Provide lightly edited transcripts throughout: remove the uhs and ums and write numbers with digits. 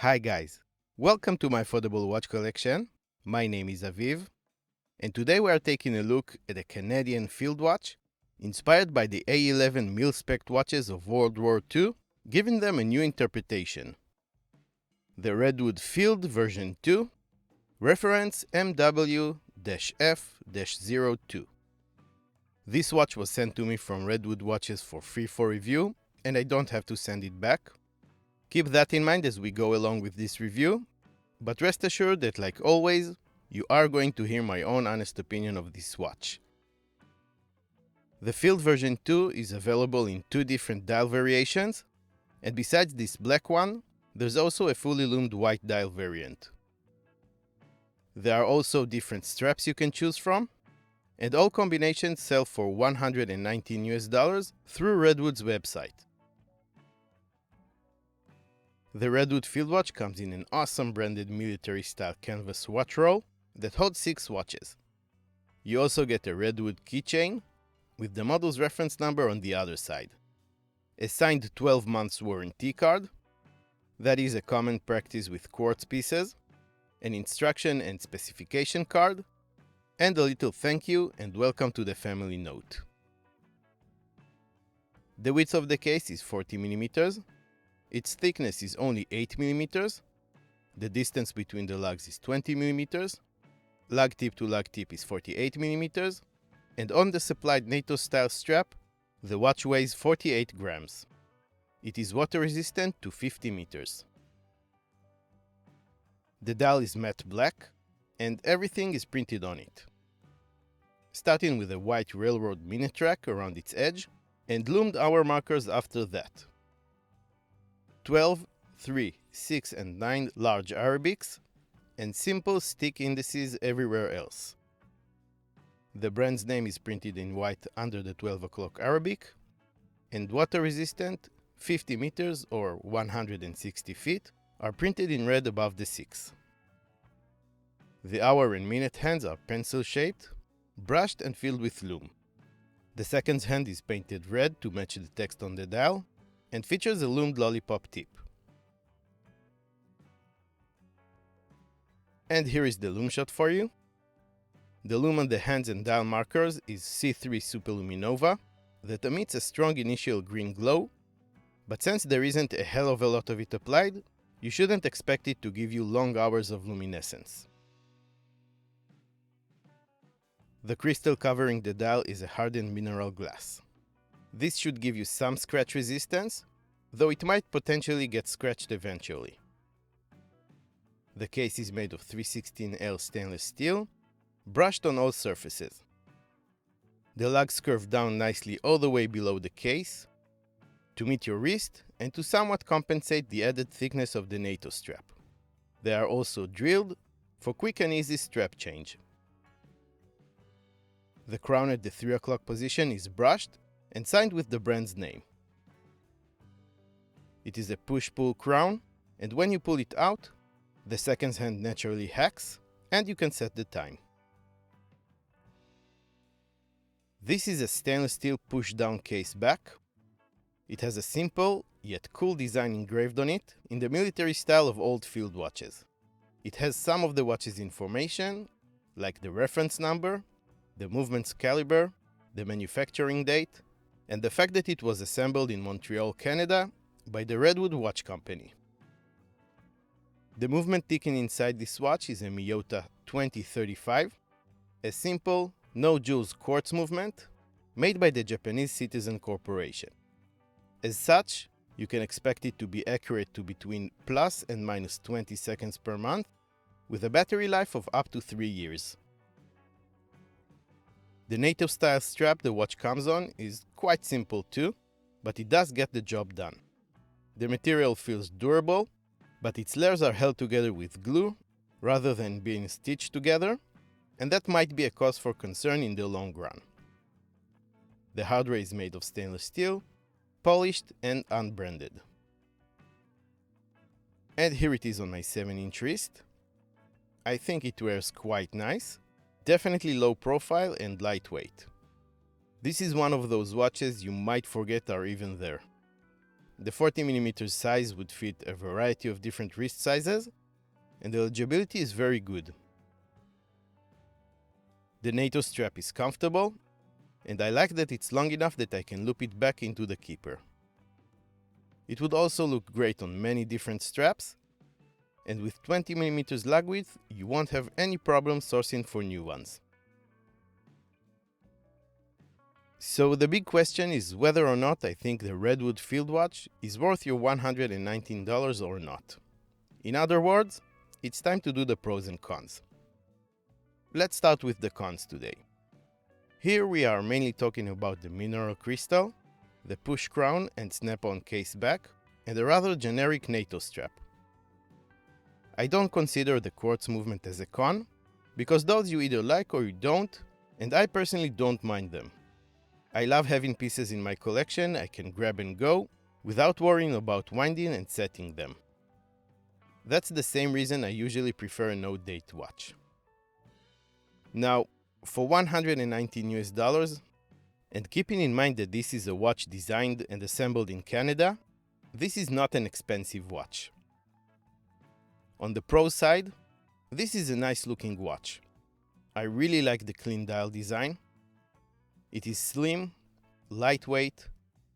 Hi guys, welcome to my affordable watch collection. My name is Aviv, and today we are taking a look at a Canadian field watch inspired by the A11 mil-spec watches of World War II, giving them a new interpretation. The Redwood Field V2, reference MW-F-02. This watch was sent to me from Redwood Watches for free for review, and I don't have to send it back. Keep that in mind as we go along with this review, but rest assured that, like always, you are going to hear my own honest opinion of this watch. The Field V2 is available in two different dial variations, and besides this black one, there's also a fully lumed white dial variant. There are also different straps you can choose from, and all combinations sell for $119 through Redwood's website. The Redwood Field Watch comes in an awesome branded military-style canvas watch roll that holds 6 watches. You also get a Redwood keychain with the model's reference number on the other side, a signed 12 months warranty card, that is a common practice with quartz pieces, an instruction and specification card, and a little thank you and welcome to the family note. The width of the case is 40 mm. Its thickness is only 8 mm, the distance between the lugs is 20 mm, lug tip to lug tip is 48 mm, and on the supplied NATO-style strap, the watch weighs 48 grams. It is water resistant to 50 meters. The dial is matte black, and everything is printed on it. Starting with a white railroad minute track around its edge, and loomed hour markers after that. 12, 3, 6, and 9 large Arabics, and simple stick indices everywhere else. The brand's name is printed in white under the 12 o'clock Arabic, and water resistant 50 meters or 160 feet are printed in red above the 6. The hour and minute hands are pencil-shaped, brushed and filled with lume. The seconds hand is painted red to match the text on the dial, and features a loomed lollipop tip. And here is the lume shot for you. The lume on the hands and dial markers is C3 Superluminova that emits a strong initial green glow, but since there isn't a hell of a lot of it applied, you shouldn't expect it to give you long hours of luminescence. The crystal covering the dial is a hardened mineral glass. This should give you some scratch resistance, though it might potentially get scratched eventually. The case is made of 316L stainless steel, brushed on all surfaces. The lugs curve down nicely all the way below the case, to meet your wrist and to somewhat compensate the added thickness of the NATO strap. They are also drilled for quick and easy strap change. The crown at the 3 o'clock position is brushed and signed with the brand's name. It is a push-pull crown, and when you pull it out, the seconds hand naturally hacks, and you can set the time. This is a stainless steel push-down case back. It has a simple, yet cool design engraved on it in the military style of old field watches. It has some of the watch's information, like the reference number, the movement's caliber, the manufacturing date, and the fact that it was assembled in Montreal, Canada, by the Redwood Watch Company. The movement ticking inside this watch is a Miyota 2035, a simple, no jewels quartz movement made by the Japanese Citizen Corporation. As such, you can expect it to be accurate to between plus and minus 20 seconds per month, with a battery life of up to 3 years. The NATO-style strap the watch comes on is quite simple too, but it does get the job done. The material feels durable, but its layers are held together with glue rather than being stitched together, and that might be a cause for concern in the long run. The hardware is made of stainless steel, polished and unbranded. And here it is on my 7-inch wrist. I think it wears quite nice. Definitely low profile and lightweight. This is one of those watches you might forget are even there. the 40mm size would fit a variety of different wrist sizes, and the legibility is very good. The NATO strap is comfortable, and I like that it's long enough that I can loop it back into the keeper. It would also look great on many different straps, and with 20mm lug width, you won't have any problem sourcing for new ones. So the big question is whether or not I think the Redwood Field watch is worth your $119 or not. In other words, it's time to do the pros and cons. Let's start with the cons today. Here we are mainly talking about the mineral crystal, the push crown and snap-on case back, and a rather generic NATO strap. I don't consider the quartz movement as a con, because those you either like or you don't, and I personally don't mind them. I love having pieces in my collection I can grab and go, without worrying about winding and setting them. That's the same reason I usually prefer a no-date watch. Now, for $119 and keeping in mind that this is a watch designed and assembled in Canada, this is not an expensive watch. On the pro side, this is a nice looking watch. I really like the clean dial design. It is slim, lightweight,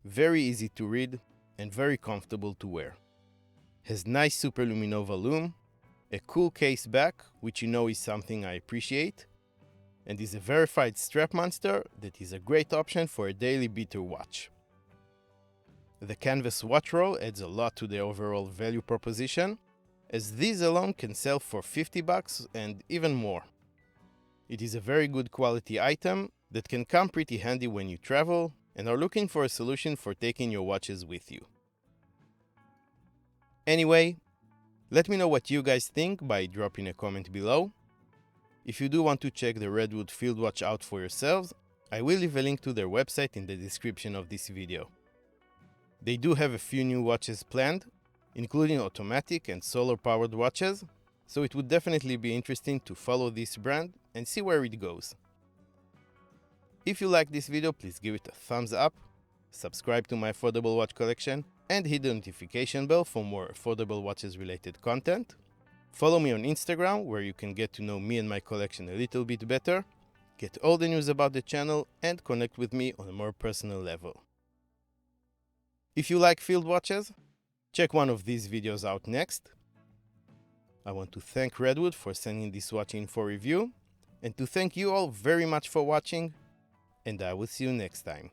very easy to read, and very comfortable to wear. Has nice superluminova lume, a cool case back, which you know is something I appreciate, and is a verified strap monster that is a great option for a daily beater watch. The canvas watch roll adds a lot to the overall value proposition, as these alone can sell for $50 and even more. It is a very good quality item that can come pretty handy when you travel and are looking for a solution for taking your watches with you. Anyway, let me know what you guys think by dropping a comment below. If you do want to check the Redwood Field watch out for yourselves, I will leave a link to their website in the description of this video. They do have a few new watches planned, including automatic and solar-powered watches, so it would definitely be interesting to follow this brand and see where it goes. If you like this video, please give it a thumbs up, subscribe to my affordable watch collection, and hit the notification bell for more affordable watches related content. Follow me on Instagram, where you can get to know me and my collection a little bit better, get all the news about the channel, and connect with me on a more personal level. If you like field watches, check one of these videos out next. I want to thank Redwood for sending this watch in for review, and to thank you all very much for watching, and I will see you next time.